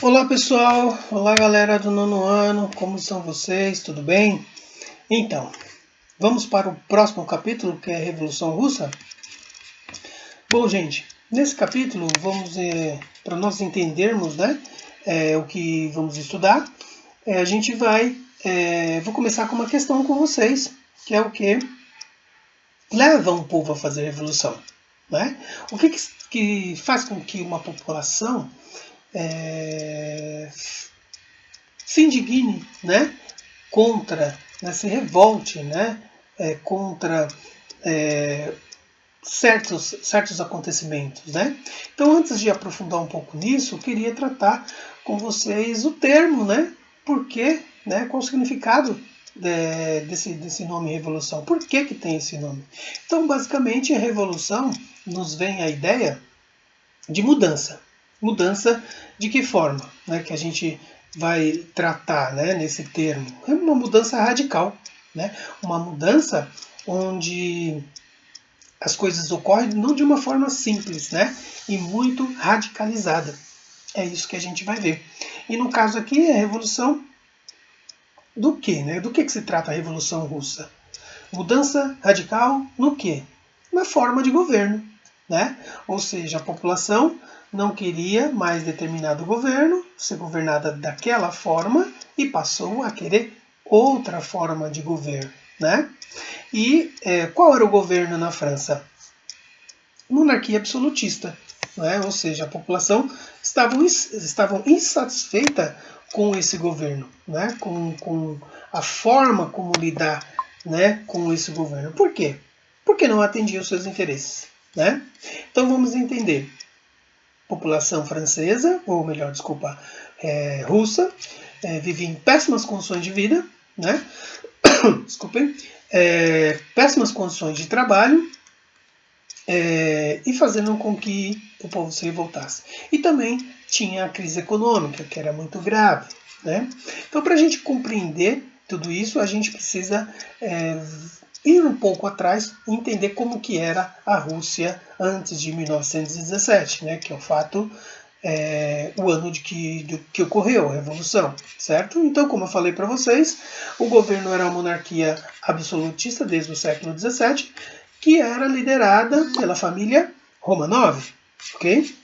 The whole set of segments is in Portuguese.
Olá pessoal, olá galera do nono ano, como estão vocês? Tudo bem? Então, vamos para o próximo capítulo, que é a Revolução Russa. Bom gente, nesse capítulo para nós entendermos, né, o que vamos estudar, a gente vou começar com uma questão com vocês, que é o que leva um povo a fazer revolução, né? O que faz com que uma população se indigne, né, contra, né, se revolte, né, contra certos acontecimentos, né? Então, antes de aprofundar um pouco nisso, eu queria tratar com vocês o termo, né? Por quê, né? Qual o significado desse nome revolução? Por que tem esse nome? Então, basicamente, a revolução nos vem a ideia de mudança. Mudança de que forma, né? Que a gente vai tratar, né, nesse termo. É uma mudança radical, né? Uma mudança onde as coisas ocorrem não de uma forma simples, né? E muito radicalizada. É isso que a gente vai ver. E no caso aqui é a revolução do quê, né? Do que se trata a Revolução Russa? Mudança radical no quê? Na forma de governo, né? Ou seja, a população não queria mais determinado governo, ser governada daquela forma e passou a querer outra forma de governo, né? E qual era o governo na França? Monarquia absolutista, né? Ou seja, a população estavam insatisfeita com esse governo, né? Com a forma como lidar, né, com esse governo. Por quê? Porque não atendia os seus interesses, né? Então vamos entender. População francesa, ou melhor, desculpa, russa, vivia em péssimas condições de vida, né? Desculpem, péssimas condições de trabalho, e fazendo com que o povo se revoltasse. E também tinha a crise econômica, que era muito grave, né? Então, para a gente compreender tudo isso, a gente precisa ir um pouco atrás e entender como que era a Rússia antes de 1917, né? Que é o fato, o ano de que ocorreu a Revolução, certo? Então, como eu falei para vocês, o governo era uma monarquia absolutista desde o século XVII, que era liderada pela família Romanov, ok?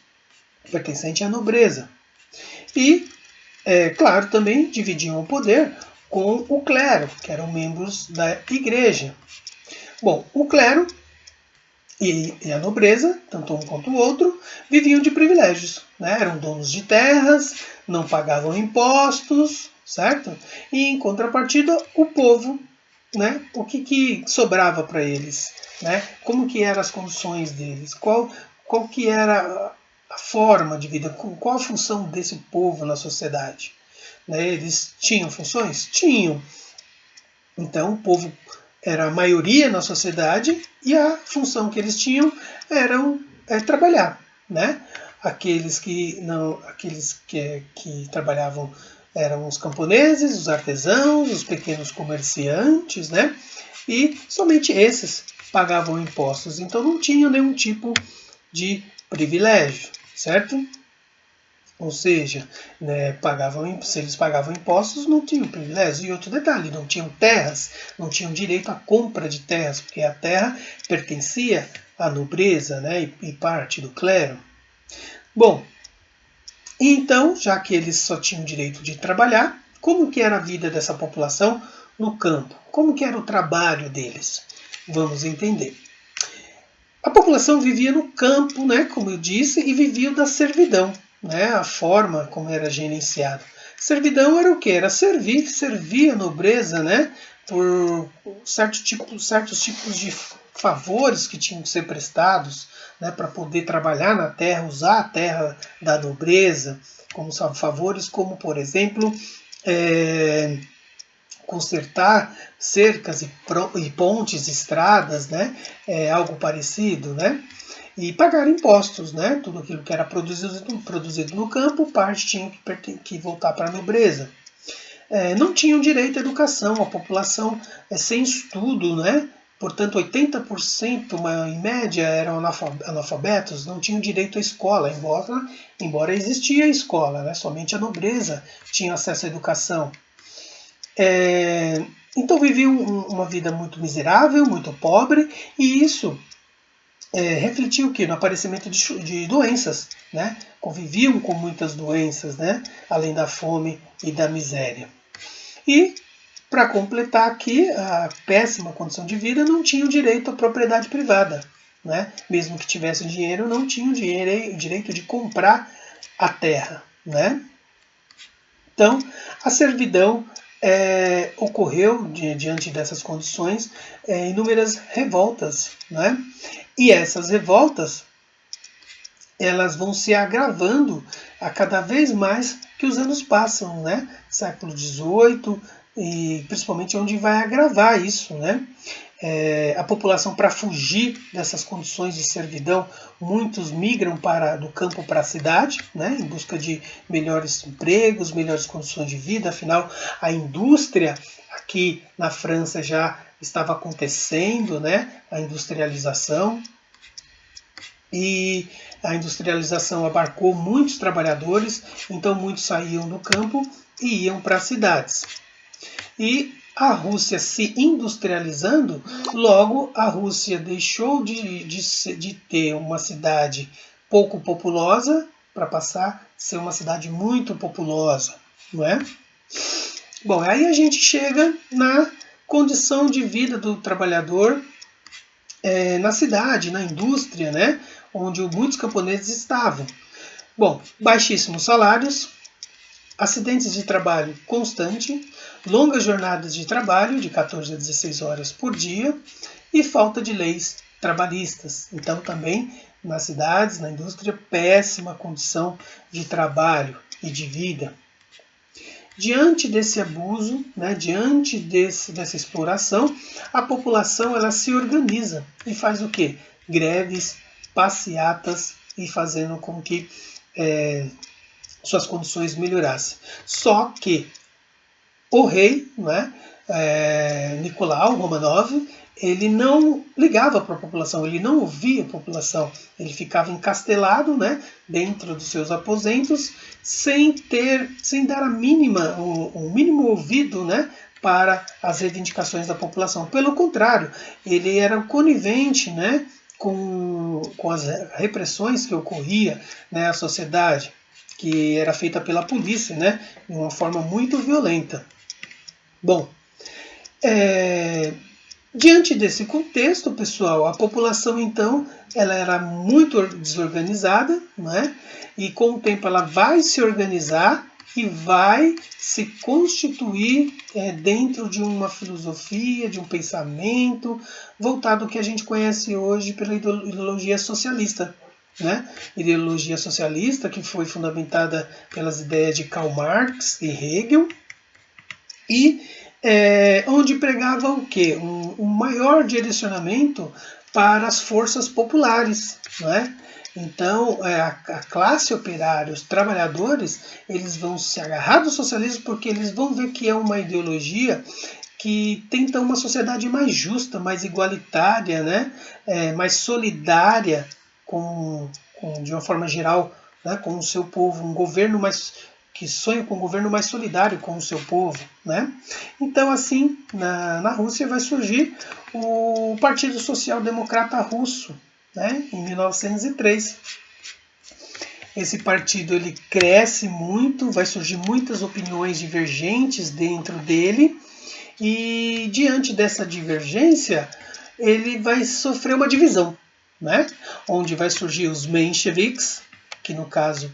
Pertencente à nobreza. E, claro, também dividiam o poder com o clero, que eram membros da igreja. Bom, o clero e a nobreza, tanto um quanto o outro, viviam de privilégios, né? Eram donos de terras, não pagavam impostos, certo? E, em contrapartida, o povo, né? O que sobrava para eles, né? Como que eram as condições deles, qual que era a forma de vida, qual a função desse povo na sociedade, né? Eles tinham funções? Tinham. Então o povo era a maioria na sociedade e a função que eles tinham era trabalhar, né? Aqueles que trabalhavam eram os camponeses, os artesãos, os pequenos comerciantes, né? E somente esses pagavam impostos, então não tinham nenhum tipo de privilégio, certo? Ou seja, né, se eles pagavam impostos, não tinham privilégio. E outro detalhe, não tinham terras, não tinham direito à compra de terras, porque a terra pertencia à nobreza, né, e parte do clero. Bom, então, já que eles só tinham direito de trabalhar, como que era a vida dessa população no campo? Como que era o trabalho deles? Vamos entender. A população vivia no campo, né, como eu disse, e vivia da servidão, né, a forma como era gerenciado. Servidão era o que? Era servir a nobreza, né, por certos tipos de favores que tinham que ser prestados, né, para poder trabalhar na terra, usar a terra da nobreza, como favores como, por exemplo, consertar cercas e pontes, estradas, né? Algo parecido, né? E pagar impostos, né? Tudo aquilo que era produzido no campo, parte tinha que voltar para a nobreza. Não tinham direito à educação, a população sem estudo, né? portanto 80% em média eram analfabetos, não tinham direito à escola, embora existia a escola, né? Somente a nobreza tinha acesso à educação. Então viviam uma vida muito miserável, muito pobre, e isso refletiu o quê? No aparecimento de doenças, né? Conviviam com muitas doenças, né? Além da fome e da miséria. E, para completar aqui, a péssima condição de vida, não tinham direito à propriedade privada, né? Mesmo que tivessem dinheiro, não tinham direito de comprar a terra, né? Então, a servidão ocorreu, diante dessas condições, inúmeras revoltas, né? E essas revoltas, elas vão se agravando a cada vez mais que os anos passam, né? Século XVIII, e principalmente onde vai agravar isso, né? A população, para fugir dessas condições de servidão, muitos migram do campo para a cidade, né, em busca de melhores empregos, melhores condições de vida. Afinal, a indústria aqui na França já estava acontecendo, né, a industrialização, e a industrialização abarcou muitos trabalhadores, então muitos saíam do campo e iam para as cidades. E a Rússia se industrializando, logo a Rússia deixou de ter uma cidade pouco populosa para passar a ser uma cidade muito populosa, não é? Bom, aí a gente chega na condição de vida do trabalhador na cidade, na indústria, né? Onde muitos camponeses estavam. Bom, baixíssimos salários, acidentes de trabalho constante, longas jornadas de trabalho de 14 a 16 horas por dia e falta de leis trabalhistas. Então também nas cidades, na indústria, péssima condição de trabalho e de vida. Diante desse abuso, né, diante dessa exploração, a população ela se organiza e faz o quê? Greves, passeatas e fazendo com que suas condições melhorassem. Só que o rei, né, Nicolau Romanov, ele não ligava para a população, ele não ouvia a população, ele ficava encastelado, né, dentro dos seus aposentos, sem dar o mínimo ouvido, né, para as reivindicações da população. Pelo contrário, ele era conivente, né, com as repressões que ocorria, né, à sociedade, que era feita pela polícia, né, de uma forma muito violenta. Bom, diante desse contexto, pessoal, a população então ela era muito desorganizada, né? E com o tempo ela vai se organizar e vai se constituir dentro de uma filosofia, de um pensamento voltado ao que a gente conhece hoje pela ideologia socialista. Né? Ideologia socialista que foi fundamentada pelas ideias de Karl Marx e Hegel, e onde pregava o quê? Um maior direcionamento para as forças populares, né? Então, a classe operária, os trabalhadores, eles vão se agarrar do socialismo porque eles vão ver que é uma ideologia que tenta uma sociedade mais justa, mais igualitária, né? Mais solidária de uma forma geral, né? Com o seu povo, um governo que sonha com um governo mais solidário com o seu povo, né? Então, assim, na Rússia vai surgir o Partido Social Democrata Russo, né? Em 1903. Esse partido ele cresce muito, vai surgir muitas opiniões divergentes dentro dele, e diante dessa divergência, ele vai sofrer uma divisão, né? Onde vai surgir os mencheviques, que no caso,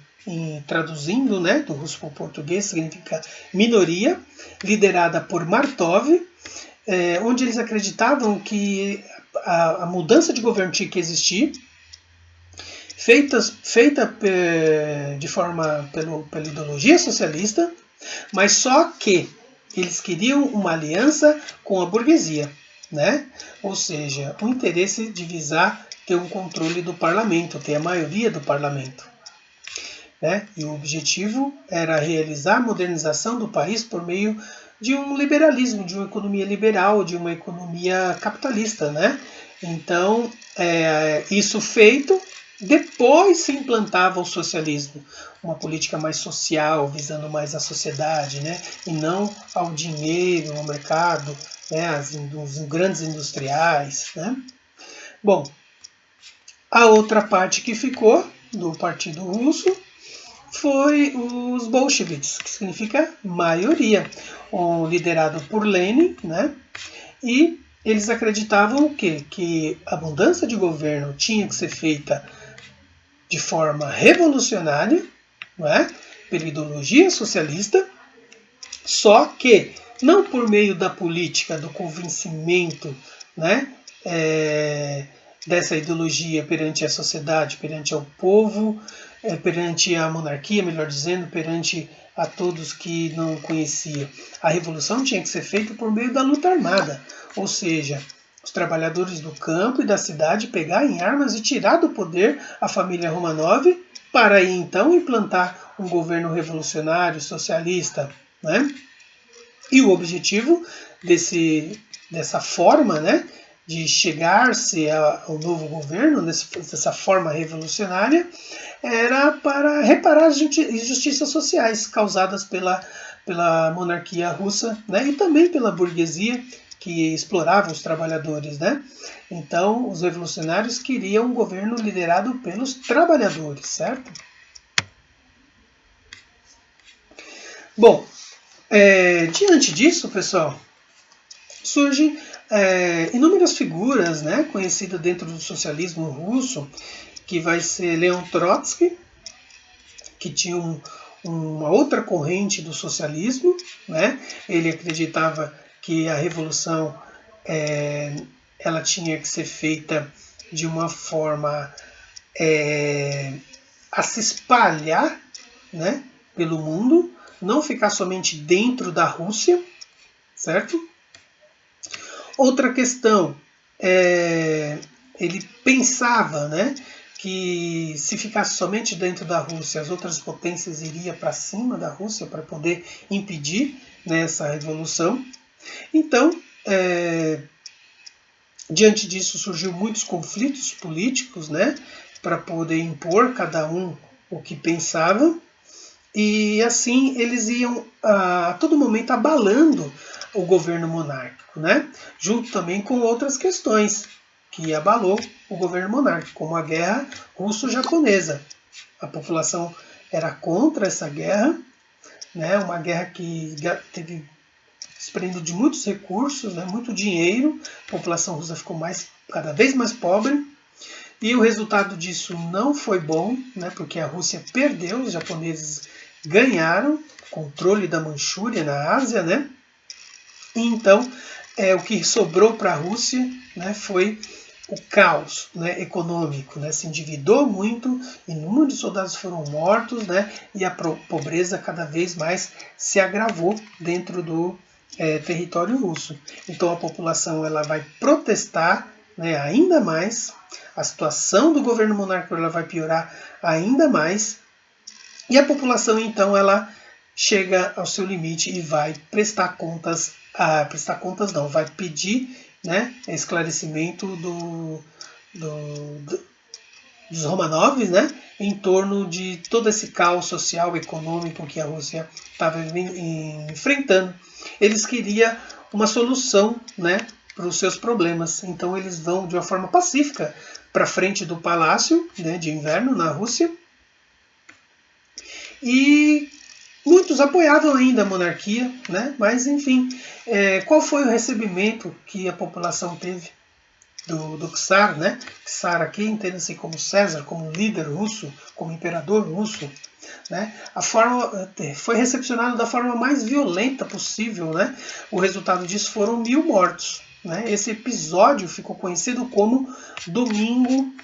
traduzindo, né, do russo para o português, significa minoria, liderada por Martov, onde eles acreditavam que a mudança de governo tinha que existir, feita de forma pela ideologia socialista, mas só que eles queriam uma aliança com a burguesia, né? Ou seja, o interesse de visar ter um controle do parlamento, ter a maioria do parlamento. Né? E o objetivo era realizar a modernização do país por meio de um liberalismo, de uma economia liberal, de uma economia capitalista, né? Então, isso feito, depois se implantava o socialismo, uma política mais social, visando mais a sociedade, né? E não ao dinheiro, ao mercado, né? Os grandes industriais, né? Bom, a outra parte que ficou do Partido Russo foi os bolcheviques, que significa maioria, liderado por Lenin, né? E eles acreditavam o quê? Que a mudança de governo tinha que ser feita de forma revolucionária, não é? Pela ideologia socialista, só que não por meio da política, do convencimento, né? Dessa ideologia perante a sociedade, perante ao povo, perante a monarquia, melhor dizendo, perante a todos que não conheciam. A revolução tinha que ser feita por meio da luta armada, ou seja, os trabalhadores do campo e da cidade pegarem armas e tirar do poder a família Romanov para aí então implantar um governo revolucionário, socialista, né? E o objetivo dessa forma, né, de chegar-se ao novo governo, dessa forma revolucionária, era para reparar as injustiças sociais causadas pela monarquia russa, né, e também pela burguesia que explorava os trabalhadores, né? Então, os revolucionários queriam um governo liderado pelos trabalhadores, certo? Bom, diante disso, pessoal, surgem inúmeras figuras, né, conhecidas dentro do socialismo russo, que vai ser Leon Trotsky, que tinha uma outra corrente do socialismo, né? Ele acreditava que a revolução ela tinha que ser feita de uma forma a se espalhar, né, pelo mundo, não ficar somente dentro da Rússia, certo? Outra questão, ele pensava, né, que se ficasse somente dentro da Rússia, as outras potências iriam para cima da Rússia para poder impedir, né, essa revolução. Então, diante disso surgiu muitos conflitos políticos, né, para poder impor cada um o que pensava. E assim eles iam a todo momento abalando o governo monárquico, né? Junto também com outras questões que abalou o governo monárquico, como a guerra russo-japonesa. A população era contra essa guerra, né? Uma guerra que teve desprendendo de muitos recursos, né? Muito dinheiro, a população russa ficou cada vez mais pobre. E o resultado disso não foi bom, né? Porque a Rússia perdeu, os japoneses ganharam controle da Manchúria na Ásia, né? E então, o que sobrou para a Rússia, né, foi o caos, né, econômico, né? Se endividou muito, inúmeros soldados foram mortos, né? E a pobreza cada vez mais se agravou dentro do território russo. Então a população ela vai protestar, né, ainda mais. A situação do governo monárquico ela vai piorar ainda mais. E a população, então, ela chega ao seu limite e vai prestar contas, vai pedir, né, esclarecimento dos Romanovs, né, em torno de todo esse caos social e econômico que a Rússia estava enfrentando. Eles queriam uma solução, né, para os seus problemas. Então eles vão de uma forma pacífica para frente do palácio, né, de inverno na Rússia. E muitos apoiavam ainda a monarquia, né? Mas enfim, qual foi o recebimento que a população teve do czar, né? Czar aqui entende-se como César, como líder russo, como imperador russo, né? A forma foi recepcionado da forma mais violenta possível, né? O resultado disso foram 1000 mortos, né? Esse episódio ficou conhecido como Domingo